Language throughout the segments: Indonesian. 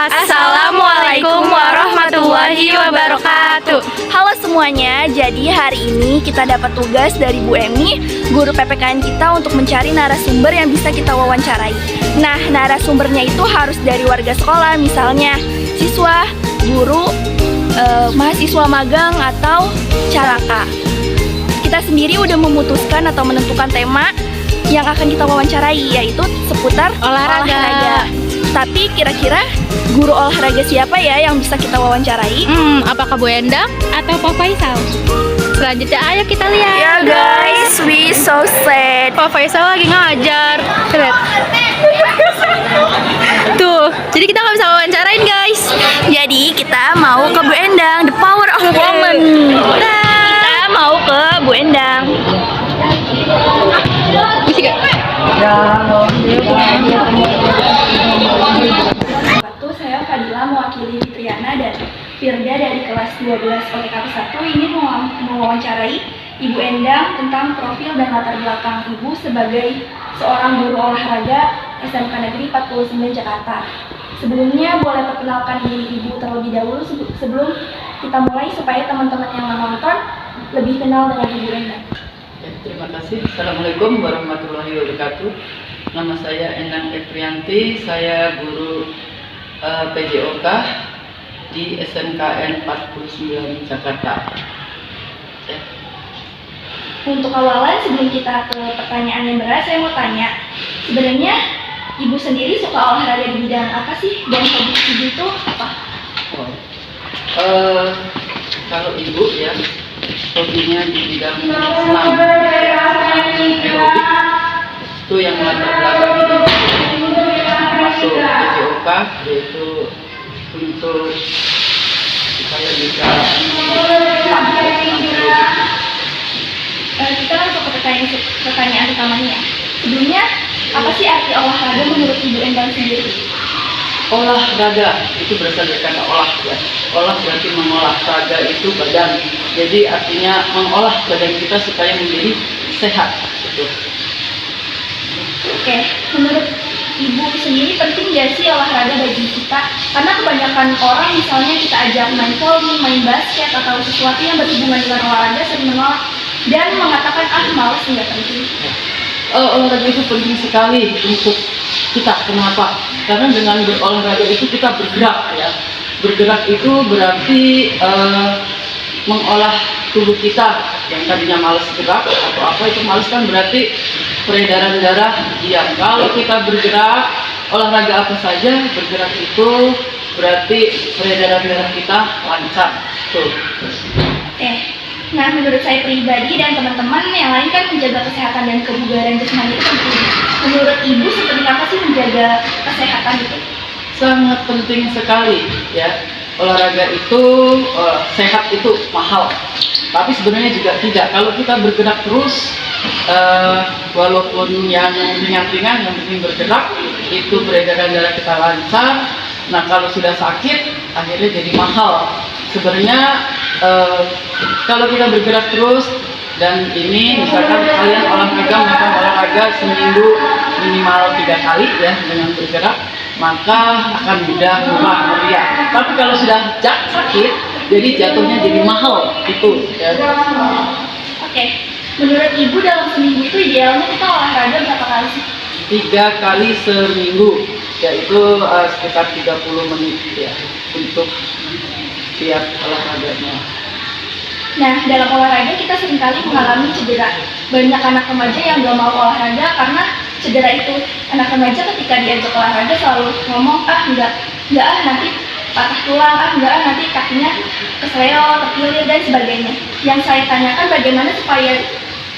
Assalamualaikum warahmatullahi wabarakatuh. Halo semuanya, jadi hari ini kita dapat tugas dari Bu Emi, guru PPKN kita untuk mencari narasumber yang bisa kita wawancarai. Nah, narasumbernya itu harus dari warga sekolah, misalnya siswa, guru, mahasiswa magang, atau calaka. Kita sendiri udah memutuskan atau menentukan tema yang akan kita wawancarai, yaitu seputar olahraga. Tapi kira-kira guru olahraga siapa ya yang bisa kita wawancarai? Apakah Bu Endang atau Pak Faisal? Selanjutnya ayo kita lihat. Ya guys, we so sad. Pak Faisal lagi ngajar. Lihat. Tuh, jadi kita nggak bisa wawancarain guys. Jadi kita mau ke Bu Endang, the power of woman. Kita mau ke Bu Endang. Bisa gak? Saya Fadila mewakili Fitriana dan Firda dari kelas 12 OTKP 1 ingin mewawancarai Ibu Endang tentang profil dan latar belakang Ibu sebagai seorang guru olahraga SMK Negeri 49 Jakarta. Sebelumnya boleh perkenalkan diri Ibu terlebih dahulu sebelum kita mulai supaya teman-teman yang menonton lebih kenal dengan Ibu Endang. Ya, terima kasih. Assalamualaikum warahmatullahi wabarakatuh. Nama saya Endang Efrianti, saya guru PJOK di SMKN 49 Jakarta. Ya. Untuk awalan sebelum kita ke pertanyaan yang berat, saya mau tanya, sebenarnya Ibu sendiri suka olahraga di bidang apa sih? Dan hobi Ibu itu apa? Kalau Ibu ya, hobinya di bidang senam, aerobik, itu yang latar belakang ini masuk PJOK, yaitu untuk supaya bisa senam. Kita langsung ke pertanyaan utamanya ya. Sebelumnya, apa sih arti olahraga menurut Ibu Endang sendiri? Olahraga itu berasal dari kata olah ya. Olah berarti mengolah, raga itu badan. Jadi artinya mengolah badan kita supaya menjadi sehat. Gitu. Oke, menurut Ibu sendiri penting gak sih olahraga bagi kita? Karena kebanyakan orang misalnya kita ajak main volley, main basket, atau sesuatu yang berhubungan dengan olahraga sering menolak dan mengatakan males nggak penting. Olahraga itu penting sekali untuk kita. Kenapa? Karena dengan berolahraga itu kita bergerak ya. Bergerak itu berarti mengolah tubuh kita yang tadinya malas gerak atau apa itu malas kan berarti peredaran darah diam. Kalau kita bergerak olahraga apa saja bergerak itu berarti peredaran darah kita lancar. Tuh. Nah, menurut saya pribadi dan teman-teman yang lain kan menjaga kesehatan dan kebugaran jasmani itu penting. Menurut Ibu seperti apa sih menjaga kesehatan itu? Sangat penting sekali ya. Olahraga itu sehat itu mahal. Tapi sebenarnya juga tidak. Kalau kita bergerak terus, walaupun yang ringan-ringan, yang penting bergerak, itu peredaran darah kita lancar. Nah, kalau sudah sakit, akhirnya jadi mahal. Sebenarnya kalau kita bergerak terus dan ini misalkan kalian melakukan olahraga seminggu minimal 3 kali ya dengan bergerak, maka akan mudah murah meriah. Tapi kalau sudah sakit, jadi jatuhnya jadi mahal itu. Ya. Oke, menurut Ibu dalam seminggu itu idealnya kita olahraga berapa kali sih? 3 kali seminggu, yaitu sekitar 30 menit ya untuk tiap olahraganya. Nah, dalam olahraga kita seringkali mengalami cedera. Banyak anak remaja yang gak mau olahraga karena cedera itu. Anak remaja ketika diajak olahraga selalu ngomong, enggak nanti patah tulang, nanti kakinya kesleo, terkilir, dan sebagainya. Yang saya tanyakan bagaimana supaya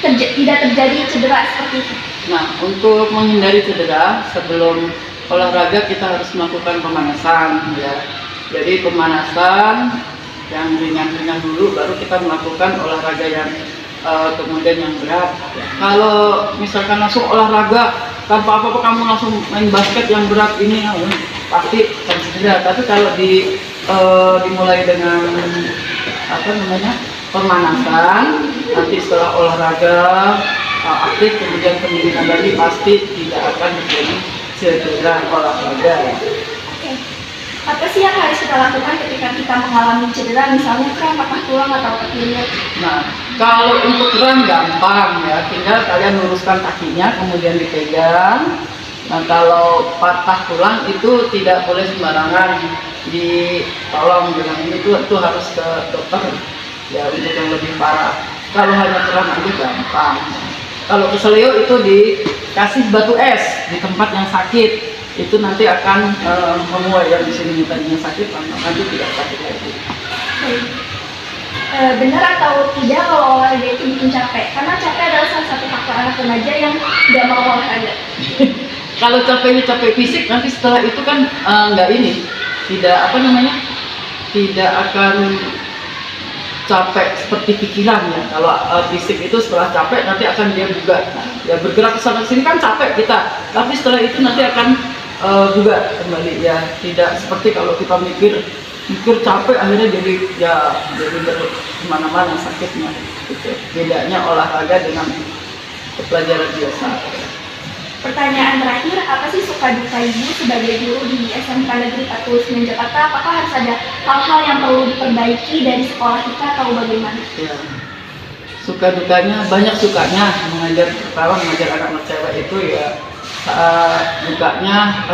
tidak terjadi cedera seperti itu. Nah, untuk menghindari cedera, sebelum olahraga kita harus melakukan pemanasan ya. Jadi pemanasan yang ringan-ringan dulu, baru kita melakukan olahraga yang kemudian yang berat. Kalau misalkan langsung olahraga tanpa apa-apa, kamu langsung main basket yang berat ini, pasti akan cedera. Tapi kalau dimulai dengan pemanasan, nanti setelah olahraga aktif kemudian pendinginan lagi, pasti tidak akan terjadi cedera olahraga. Apa sih yang harus kita lakukan ketika kita mengalami cedera, misalnya kram, patah tulang atau ketiak? Nah, kalau untuk kram gampang ya, tinggal kalian luruskan kakinya, kemudian dipegang. Nah, kalau patah tulang itu tidak boleh sembarangan ditolong dengan ini, itu harus ke dokter ya untuk yang lebih parah. Kalau hanya kram aja gampang. Kalau keselio itu dikasih batu es di tempat yang sakit, itu nanti akan menguai yang di sini tadinya sakit, nanti tidak sakit lagi. Benar atau tidak kalau olahraga itu bikin capek? Karena capek adalah salah satu faktor anak remaja yang nggak mau olahraga. Kalau capeknya capek fisik, nanti setelah itu kan tidak tidak akan capek seperti pikiran ya. Kalau fisik itu setelah capek nanti akan dia bugar. Nah, ya bergerak ke sana sini kan capek kita, tapi setelah itu nanti akan bugar kembali ya. Tidak seperti kalau kita mikir capek akhirnya jadi kemana-mana sakitnya. Gitu. Bedanya olahraga dengan pelajaran biasa. Pertanyaan terakhir, apa sih suka duka ibu sebagai guru di SMK Negeri 49 Jakarta? Apakah harus ada hal-hal yang perlu diperbaiki dari sekolah kita atau bagaimana? Ya. Suka dukanya, banyak sukanya mengajar anak-anak cewek itu ya. Dukanya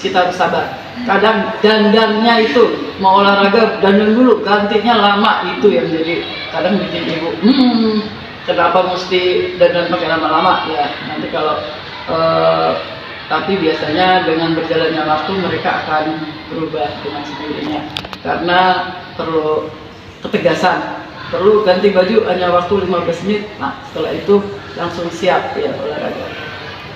kita harus sabar. Kadang dandannya itu mau olahraga dandan dulu, gantinya lama, itu yang jadi kadang bikin ibu kenapa mesti dandan pakai lama-lama ya. Nanti kalau tapi biasanya dengan berjalannya waktu mereka akan berubah dengan sendirinya karena perlu ketegasan, perlu ganti baju hanya waktu 15 menit. Nah setelah itu langsung siap ya olahraga.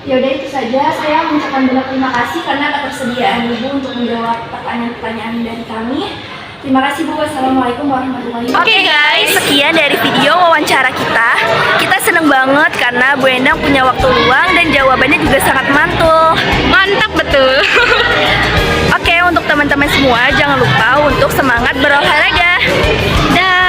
Ya udah, itu saja. Saya mengucapkan banyak terima kasih karena ketersediaan Ibu untuk menjawab pertanyaan-pertanyaan dari kami. Terima kasih Bu. Wassalamualaikum warahmatullahi wabarakatuh. Oke guys, Sekian dari video wawancara kita. Kita seneng banget karena Bu Endang punya waktu luang dan jawabannya juga sangat mantul. mantap betul. Oke, untuk teman-teman semua jangan lupa untuk semangat berolahraga. Dah.